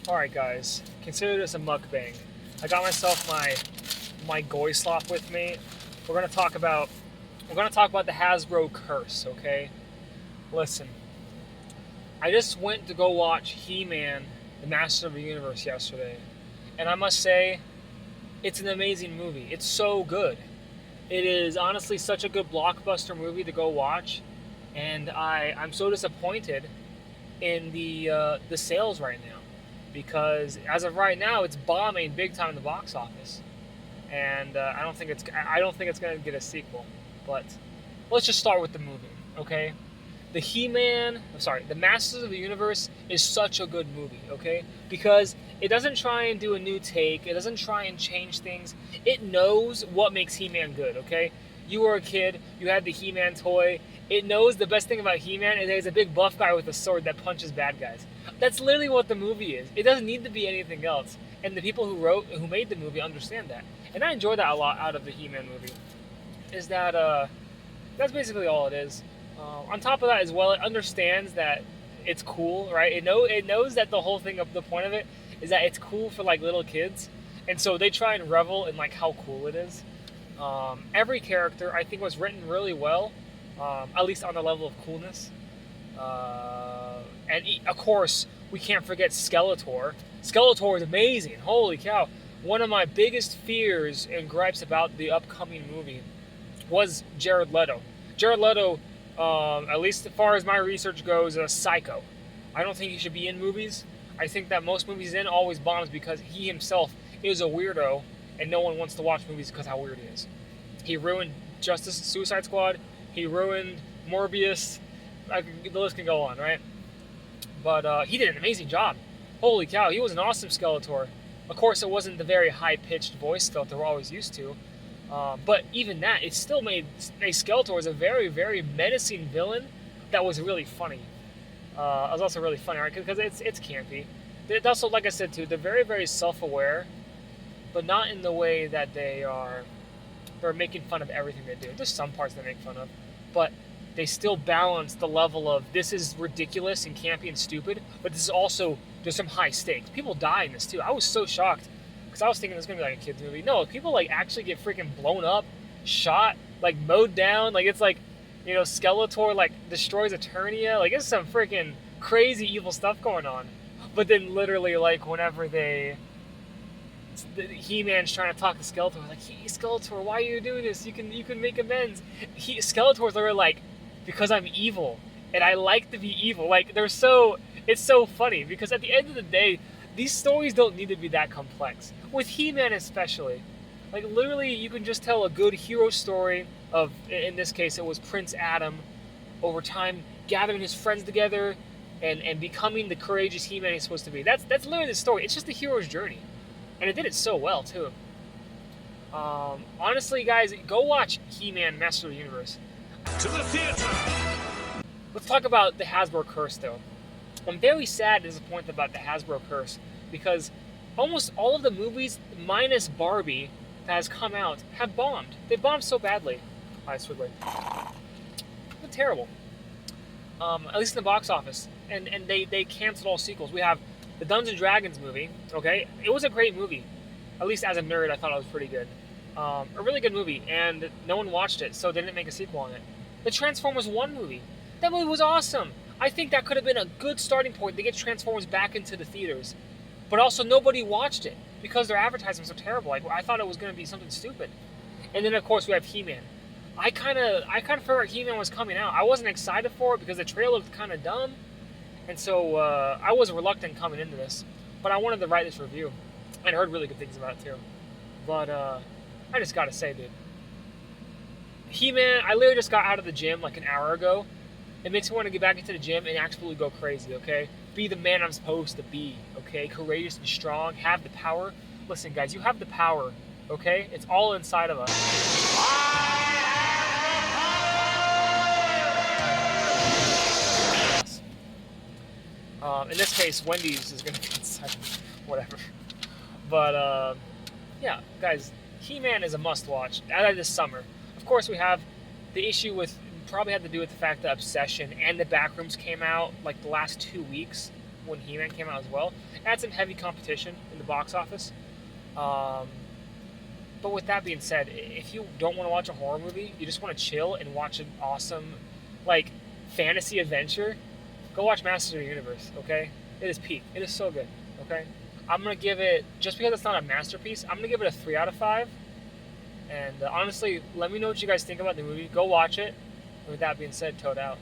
Alright guys, consider this a mukbang. I got myself my goy slop with me. We're gonna talk about the Hasbro curse, okay? Listen, I just went to go watch He-Man, the Master of the Universe yesterday, and I must say, it's an amazing movie. It's so good. It is honestly such a good blockbuster movie to go watch, and I'm so disappointed in the sales right now because as of right now it's bombing big time in the box office, and I don't think it's gonna get a sequel. But let's just start with the movie, okay? The He-Man, I'm sorry, the Masters of the Universe is such a good movie, okay? Because it doesn't try and do a new take. It doesn't try and change things. It knows what makes He-Man good, okay? You were a kid, you had the He-Man toy. It knows the best thing about He-Man is that he's a big buff guy with a sword that punches bad guys. That's literally what the movie is. It doesn't need to be anything else. And the people who made the movie understand that. And I enjoy that a lot out of the He-Man movie. Is that that's basically all it is. On top of that, as well, it understands that it's cool, right? It knows that the whole thing of the point of it is that it's cool for like little kids, and so they try and revel in like how cool it is. Every character I think was written really well, at least on the level of coolness. And of course, we can't forget Skeletor. Skeletor is amazing. Holy cow! One of my biggest fears and gripes about the upcoming movie was Jared Leto. Jared Leto, at least as far as my research goes, a psycho. I don't think he should be in movies. I think that most movies in always bombs because he himself is a weirdo, and no one wants to watch movies because how weird he is. He ruined Justice Suicide Squad. He ruined Morbius. The list can go on, right? But he did an amazing job. Holy cow, he was an awesome Skeletor. Of course, it wasn't the very high-pitched voice Skeletor we're always used to. But even that, it still made Skeletor as a very, very menacing villain that was really funny. It was also really funny, right? Because it's campy. It's also, like I said too, they're very, very self-aware, but not in the way that they're making fun of everything they do. There's some parts they make fun of, but they still balance the level of this is ridiculous and campy and stupid, but this is also there's some high stakes. People die in this too. I was so shocked because I was thinking it was gonna be like a kids movie. No, people like actually get freaking blown up, shot, like mowed down. Like it's like, Skeletor like destroys Eternia. Like it's some freaking crazy evil stuff going on. But then literally like whenever He-Man's trying to talk to Skeletor, like Skeletor, why are you doing this? You can make amends. Skeletor's literally like, because I'm evil and I like to be evil. Like it's so funny because at the end of the day, these stories don't need to be that complex. With He-Man especially, like literally, you can just tell a good hero story of, in this case, it was Prince Adam, over time gathering his friends together and becoming the courageous He-Man he's supposed to be. That's literally the story. It's just the hero's journey, and it did it so well too. Honestly, guys, go watch He-Man: Master of the Universe. To the theater! Let's talk about the Hasbro curse, though. I'm very sad and disappointed about the Hasbro curse because almost all of the movies, minus Barbie, that has come out have bombed. They bombed so badly. Hi, Squidward. They're terrible. At least in the box office. And they canceled all sequels. We have the Dungeons and Dragons movie. Okay, it was a great movie. At least as a nerd, I thought it was pretty good. A really good movie, and no one watched it, so they didn't make a sequel on it. The Transformers 1 movie. That movie was awesome. I think that could have been a good starting point to get Transformers back into the theaters. But also nobody watched it because their advertisements are terrible. Like I thought it was going to be something stupid. And then of course we have He-Man. I kind of figured He-Man was coming out. I wasn't excited for it because the trailer looked kind of dumb, and so I was reluctant coming into this. But I wanted to write this review, and I heard really good things about it too. But I just gotta say, dude, He-Man. I literally just got out of the gym like an hour ago. It makes me want to get back into the gym and absolutely go crazy, okay? Be the man I'm supposed to be, okay? Courageous and strong, have the power. Listen, guys, you have the power, okay? It's all inside of us. In this case, Wendy's is going to be inside of me. Whatever. But, yeah, guys, He-Man is a must-watch. Out of this summer. Of course, we have the issue with probably had to do with the fact that Obsession and the Backrooms came out like the last 2 weeks. when He-Man came out as well. It had some heavy competition in the box office. But with that being said, if you don't want to watch a horror movie, you just want to chill and watch an awesome, like, fantasy adventure, go watch Masters of the Universe, okay? It is peak. It is so good, okay? I'm going to give it, just because it's not a masterpiece, I'm going to give it a 3 out of 5. And honestly, let me know what you guys think about the movie. Go watch it. And with that being said, Toad out.